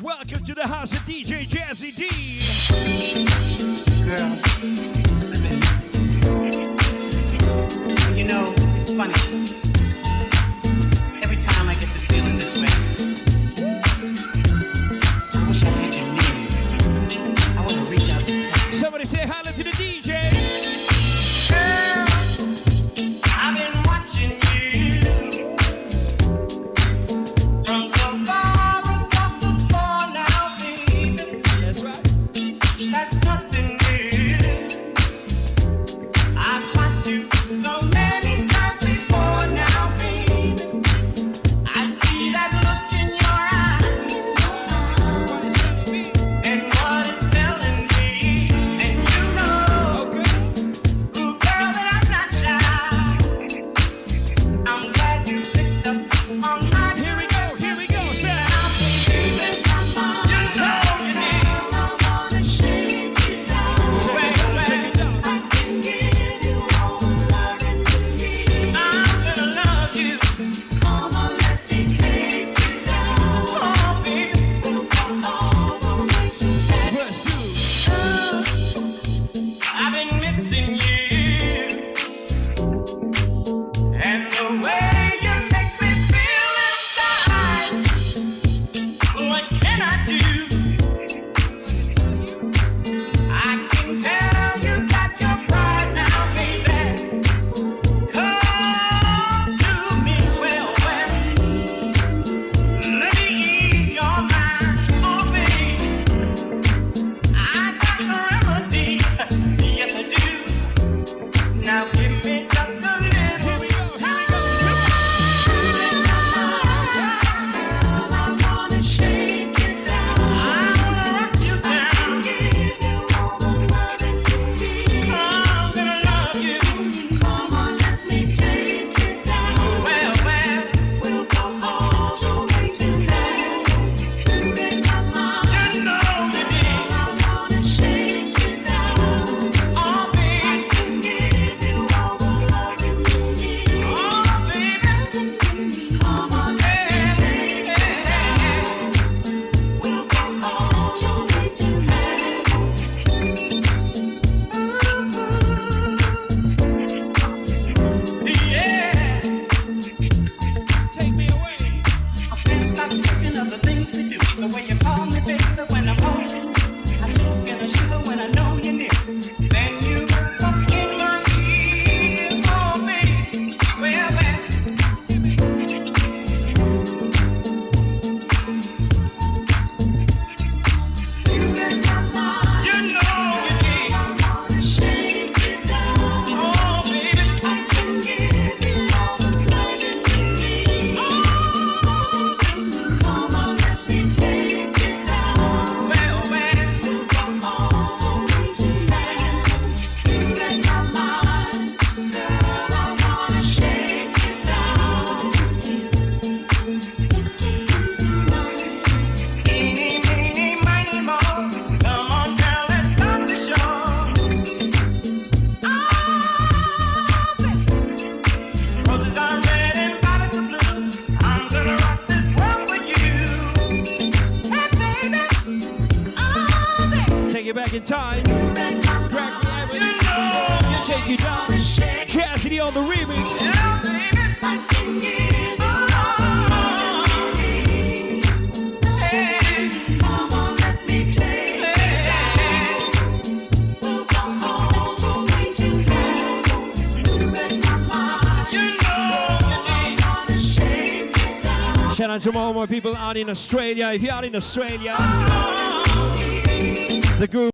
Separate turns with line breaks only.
Welcome to the house of DJ Jazzy D.
Girl, you know, it's funny. Every time I get the feeling this way, I wish I had your name. I want to reach out and touch you.
Somebody say hello to the DJ.
Girl, I've been watching you from so far across the floor now, baby.
That's right.
That's nothing new. I've watched you so many times before now, baby. I see that look in your eyes, and what it's telling me, and you know, ooh, girl, that I'm not shy. I'm glad you picked up on my
Here we go, here we go, Sam. Verse 2.
I've been missing you, and the way you make me feel inside. What can I do? I can tell you got your pride now, baby. Come to me, well, let me ease your mind, oh baby. I got the remedy, yes I do. Now give me just a little.
Here we go, here we go.
I wanna shake you down. I wanna rock you down. I'm gonna love you.
Come on, let me take you down.
Well,
We'll go all the way to heaven. In my mind,
you know you need.
I wanna shake you down.
Oh, baby.
Can give you all the love you need.
Oh, baby.
Come on, let me take you down. We'll go all the way to
Yeah.
Take me away.
I can't stop thinking of the things we do. The way you call me, baby, when I'm holding you. I shake and I shiver when I know you're near. Then you come in my ear, oh baby. Well, you know you need.
I wanna shake you down.
Oh, baby.
I can give you all the love you need. Come on, let me take you down.
Well,
We'll go all the way to heaven. You read my mind, girl. I wanna shake you down.
eeny, meeny, miny, moe. Come on, girl, let's start the show. Roses are red and violets are blue. I'm gonna rock this world for you. Hey, baby. Oh, baby.
Take you back in time.
You know
Shake you down. Jazzy D on the remix.
yeah, baby.
I can give you all the love you need.
Hey,
Come on, let me take you down. We'll go all the way to heaven. You read my mind.
you know you need.
I wanna shake you down.
Shout out to all my people out in Australia. If you're out in Australia, the group